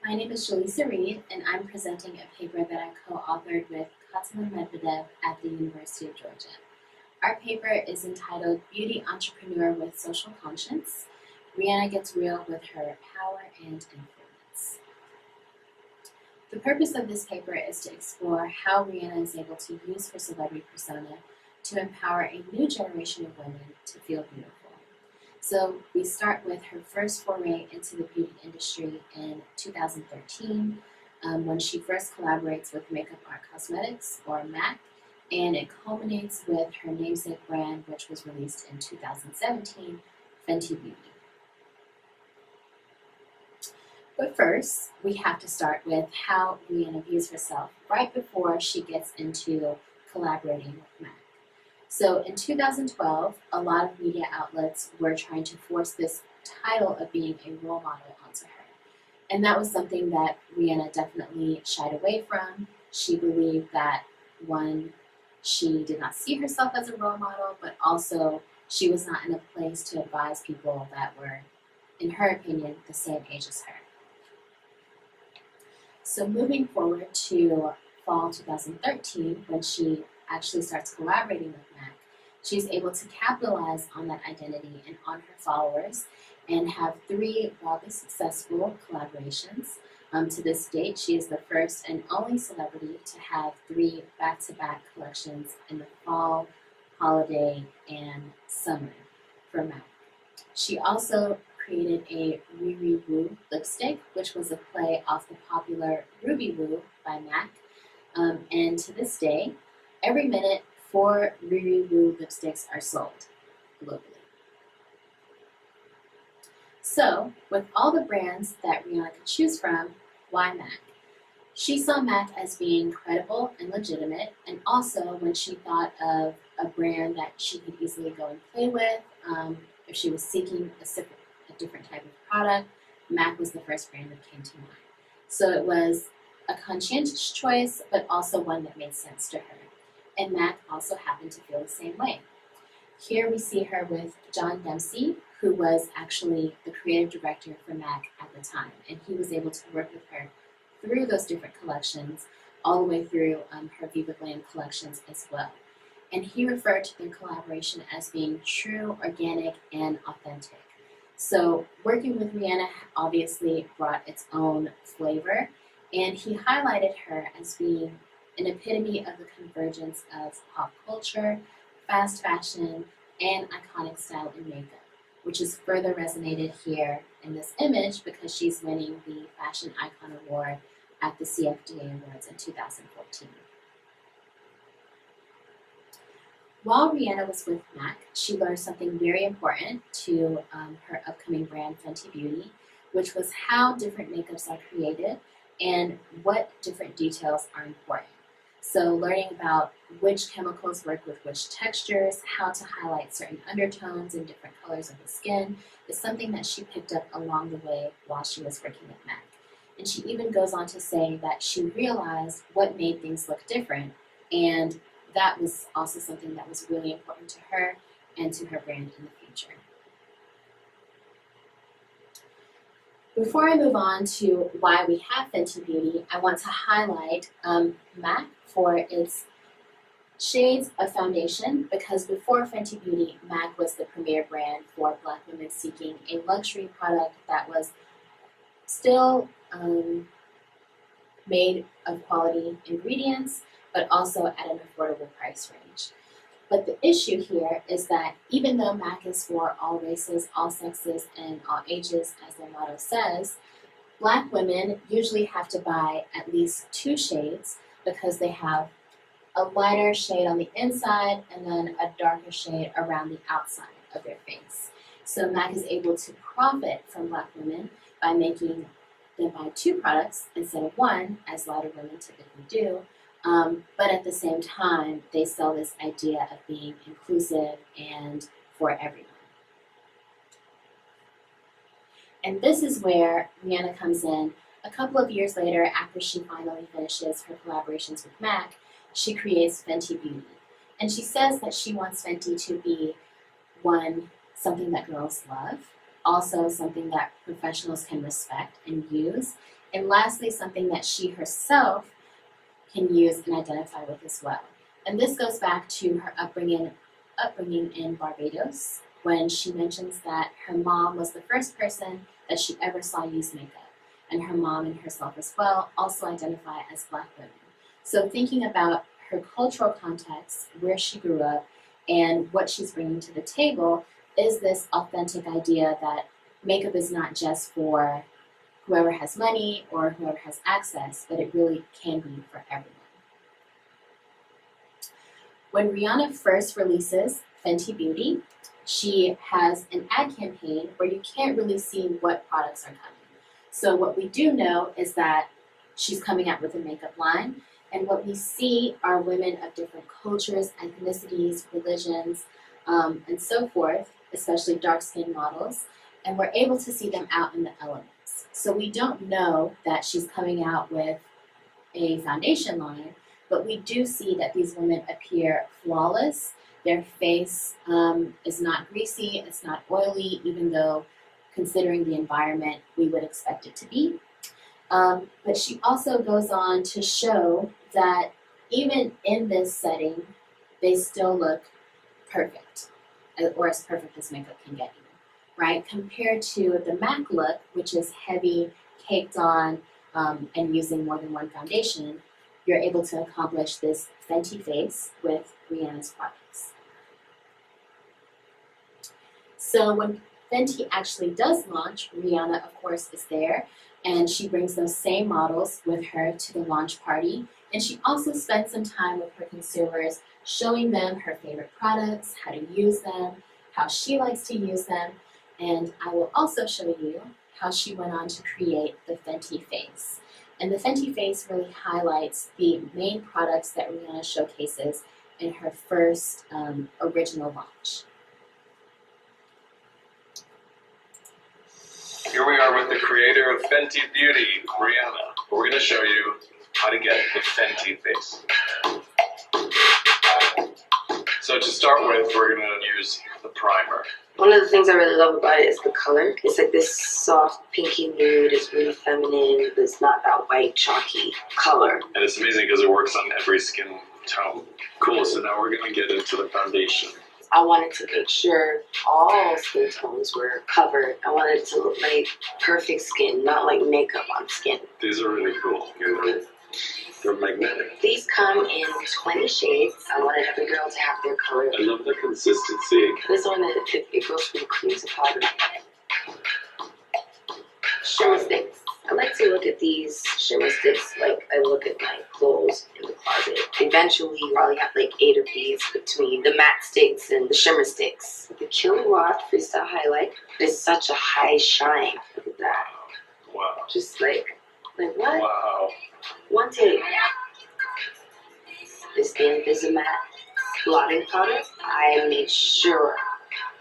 My name is Jaleesa and I'm presenting a paper that I co-authored with Katalin Medvedev at the University of Georgia. Our paper is entitled Beauty Entrepreneur with Social Conscience. Rihanna Gets Real with Her Power and Influence. The purpose of this paper is to explore how Rihanna is able to use her celebrity persona to empower a new generation of women to feel beautiful. So we start with her first foray into the beauty industry in 2013 when she first collaborates with Makeup Art Cosmetics, or MAC, and it culminates with her namesake brand, which was released in 2017, Fenty Beauty. But first, we have to start with how Rihanna views herself right before she gets into collaborating with MAC. So in 2012, a lot of media outlets were trying to force this title of being a role model onto her. And that was something that Rihanna definitely shied away from. She believed that, one, she did not see herself as a role model, but also she was not in a place to advise people that were, in her opinion, the same age as her. So moving forward to fall 2013, when she actually starts collaborating with MAC, she's able to capitalize on that identity and on her followers and have 3 broadly successful collaborations. To this date, she is the first and only celebrity to have 3 back-to-back collections in the fall, holiday, and summer for MAC. She also created a Riri Woo lipstick, which was a play off the popular Ruby Woo by MAC. And to this day, every minute, 4 Riri Woo lipsticks are sold globally. So, with all the brands that Rihanna could choose from, why MAC? She saw MAC as being credible and legitimate, and also when she thought of a brand that she could easily go and play with, if she was seeking a different type of product, MAC was the first brand that came to mind. So it was a conscientious choice, but also one that made sense to her. And MAC also happened to feel the same way. Here we see her with John Dempsey, who was actually the creative director for MAC at the time, and he was able to work with her through those different collections, all the way through her Viva Glam collections as well. And he referred to their collaboration as being true, organic, and authentic. So working with Rihanna obviously brought its own flavor, and he highlighted her as being an epitome of the convergence of pop culture, fast fashion, and iconic style and makeup, which is further resonated here in this image because she's winning the Fashion Icon Award at the CFDA Awards in 2014. While Rihanna was with MAC, she learned something very important to her upcoming brand, Fenty Beauty, which was how different makeups are created and what different details are important. So learning about which chemicals work with which textures, how to highlight certain undertones and different colors of the skin is something that she picked up along the way while she was working at MAC. And she even goes on to say that she realized what made things look different, and that was also something that was really important to her and to her brand in the future. Before I move on to why we have Fenty Beauty, I want to highlight MAC for its shades of foundation, because before Fenty Beauty, MAC was the premier brand for Black women seeking a luxury product that was still made of quality ingredients, but also at an affordable price range. But the issue here is that even though MAC is for all races, all sexes, and all ages, as their motto says, Black women usually have to buy at least 2 shades because they have a lighter shade on the inside and then a darker shade around the outside of their face. So MAC is able to profit from Black women by making them buy 2 products instead of 1, as lighter women typically do. But at the same time, they sell this idea of being inclusive and for everyone. And this is where Rihanna comes in. A couple of years later, after she finally finishes her collaborations with MAC, she creates Fenty Beauty. And she says that she wants Fenty to be, 1, something that girls love, also something that professionals can respect and use. And lastly, something that she herself can use and identify with as well. And this goes back to her upbringing in Barbados, when she mentions that her mom was the first person that she ever saw use makeup. And her mom and herself as well also identify as Black women. So thinking about her cultural context, where she grew up, and what she's bringing to the table is this authentic idea that makeup is not just for whoever has money or whoever has access, but it really can be for everyone. When Rihanna first releases Fenty Beauty, she has an ad campaign where you can't really see what products are coming. So what we do know is that she's coming out with a makeup line, and what we see are women of different cultures, ethnicities, religions, and so forth, especially dark-skinned models, and we're able to see them out in the elements. So we don't know that she's coming out with a foundation line, but we do see that these women appear flawless. Their face is not greasy, it's not oily, even though considering the environment, we would expect it to be. But she also goes on to show that even in this setting, they still look perfect, or as perfect as makeup can get you, right? Compared to the MAC look, which is heavy, caked on, and using more than one foundation, you're able to accomplish this Fenty face with Rihanna's products. So when Fenty actually does launch, Rihanna, of course, is there, and she brings those same models with her to the launch party, and she also spends some time with her consumers, showing them her favorite products, how to use them, how she likes to use them, and I will also show you how she went on to create the Fenty face. And the Fenty face really highlights the main products that Rihanna showcases in her first original launch. Here we are with the creator of Fenty Beauty, Rihanna. We're going to show you how to get the Fenty face. So to start with, we're going to use the primer. One of the things I really love about it is the color. It's like this soft pinky nude. It's really feminine, but it's not that white chalky color. And it's amazing because it works on every skin tone. Cool, so now we're going to get into the foundation. I wanted to make sure all skin tones were covered. I wanted it to look like perfect skin, not like makeup on skin. These are really cool. They're magnetic. These come in 20 shades. I wanted every girl to have their color. I love the consistency. This one, it goes from cream to powder. Shimmer sticks. I like to look at these shimmer sticks like I look at my clothes in the closet. Eventually, you probably have like 8 of these between the matte sticks and the shimmer sticks. The Kilowatt Freestyle Highlight is such a high shine. Look at that. Wow. Just like what? Wow. One take. Is the Invisimatte blotting powder. I made sure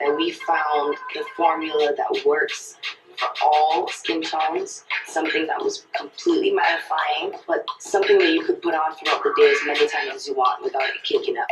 that we found the formula that works for all skin tones, something that was completely mattifying, but something that you could put on throughout the day as many times as you want without it kicking up.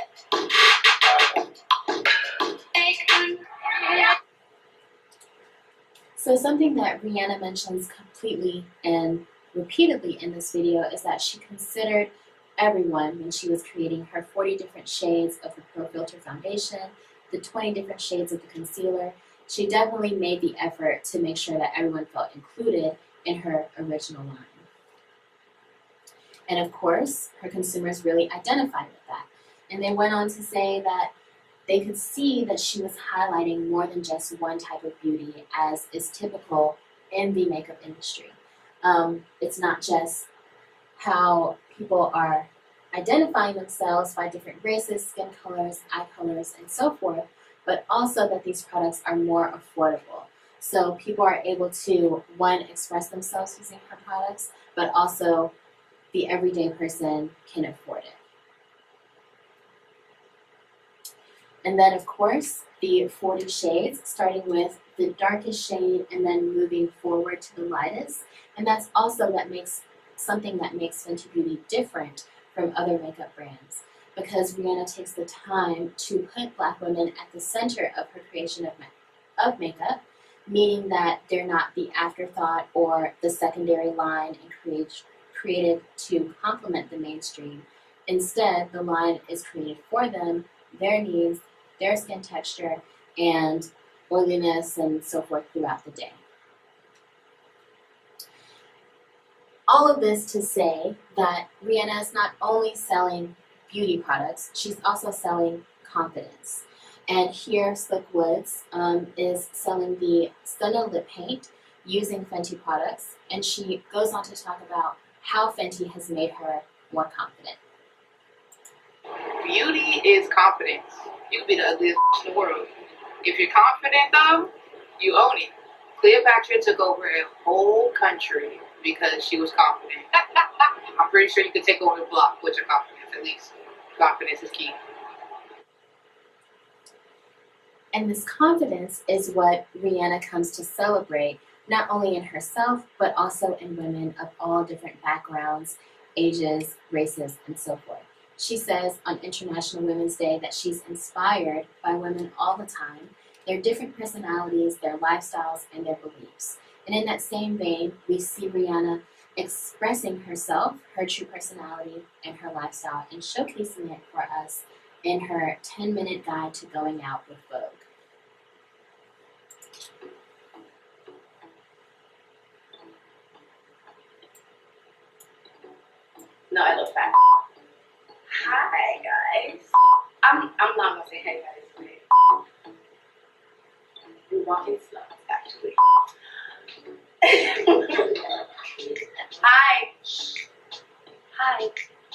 So something that Rihanna mentions completely and repeatedly in this video is that she considered everyone when she was creating her 40 different shades of the Pro Filter foundation, the 20 different shades of the concealer. She definitely made the effort to make sure that everyone felt included in her original line. And of course, her consumers really identified with that. And they went on to say that they could see that she was highlighting more than just one type of beauty, as is typical in the makeup industry. It's not just how people are identifying themselves by different races, skin colors, eye colors, and so forth, but also that these products are more affordable. So people are able to, one, express themselves using her products, but also the everyday person can afford it. And then, of course, the 40 shades, starting with the darkest shade and then moving forward to the lightest. And that's also something that makes Fenty Beauty different from other makeup brands, because Rihanna takes the time to put Black women at the center of her creation of makeup, meaning that they're not the afterthought or the secondary line and created to complement the mainstream. Instead, the line is created for them, their needs, their skin texture, and oiliness and so forth throughout the day. All of this to say that Rihanna is not only selling beauty products, she's also selling confidence. And here, Slick Woods is selling the Stunna lip paint using Fenty products, and she goes on to talk about how Fenty has made her more confident. Beauty is confidence. You can be the ugliest in the world. If you're confident, though, you own it. Cleopatra took over a whole country because she was confident. I'm pretty sure you can take over the block with your confidence, at least. Confidence is key. And this confidence is what Rihanna comes to celebrate, not only in herself, but also in women of all different backgrounds, ages, races, and so forth. She says on International Women's Day that she's inspired by women all the time, their different personalities, their lifestyles, and their beliefs. And in that same vein, we see Rihanna expressing herself, her true personality, and her lifestyle, and showcasing it for us in her 10-minute guide to going out with Vogue. No, I love that. Hi guys. I'm not gonna say hey guys, but we're walking slow actually. Hi. Hi.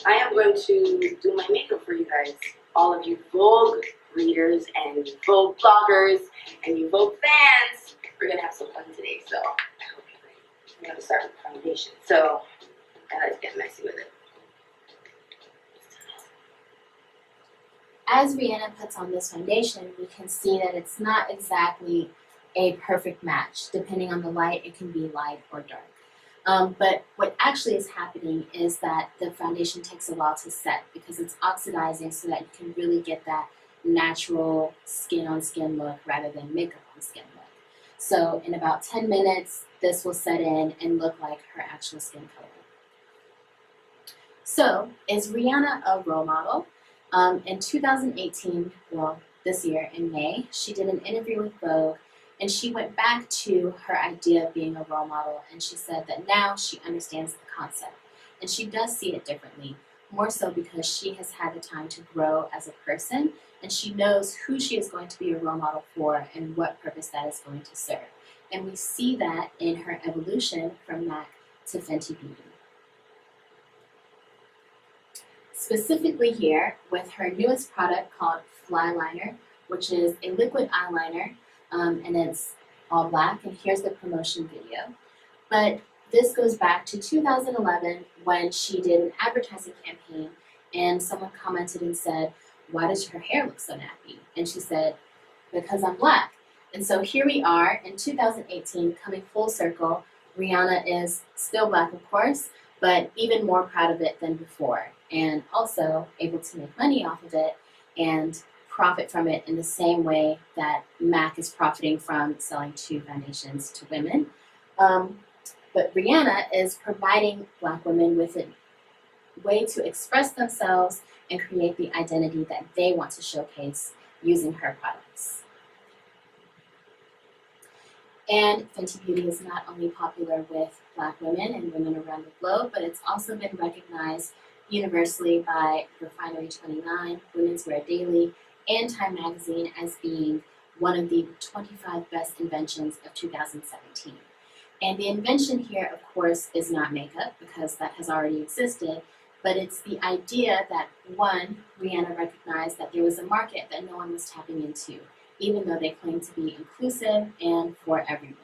I am going to do my makeup for you guys. All of you Vogue readers and Vogue bloggers and you Vogue fans. We're gonna have some fun today, so I hope you're ready. I'm gonna start with foundation. So let's get messy with it. As Rihanna puts on this foundation, we can see that it's not exactly a perfect match. Depending on the light, it can be light or dark. But what actually is happening is that the foundation takes a while to set because it's oxidizing so that you can really get that natural skin-on-skin look rather than makeup-on-skin look. So in about 10 minutes, this will set in and look like her actual skin color. So is Rihanna a role model? In 2018, well, this year in May, she did an interview with Vogue, and she went back to her idea of being a role model, and she said that now she understands the concept, and she does see it differently, more so because she has had the time to grow as a person, and she knows who she is going to be a role model for and what purpose that is going to serve. And we see that in her evolution from MAC to Fenty Beauty. Specifically here with her newest product called Fly Liner, which is a liquid eyeliner, and it's all black, and here's the promotion video. But this goes back to 2011 when she did an advertising campaign, and someone commented and said, "Why does her hair look so nappy?" And she said, "Because I'm black." And so here we are in 2018, coming full circle. Rihanna is still black, of course, but even more proud of it than before, and also able to make money off of it and profit from it in the same way that MAC is profiting from selling two foundations to women. But Rihanna is providing Black women with a way to express themselves and create the identity that they want to showcase using her products. And Fenty Beauty is not only popular with Black women and women around the globe, but it's also been recognized universally by Refinery 29, Women's Wear Daily, and Time Magazine as being one of the 25 best inventions of 2017. And the invention here, of course, is not makeup, because that has already existed, but it's the idea that, one, Rihanna recognized that there was a market that no one was tapping into, even though they claimed to be inclusive and for everyone.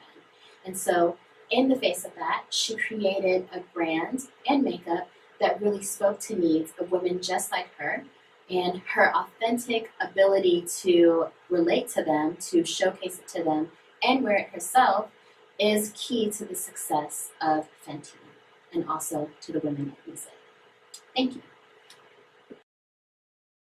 And so, in the face of that, she created a brand and makeup that really spoke to needs of women just like her, and her authentic ability to relate to them, to showcase it to them, and wear it herself is key to the success of Fenty, and also to the women that use it. Thank you.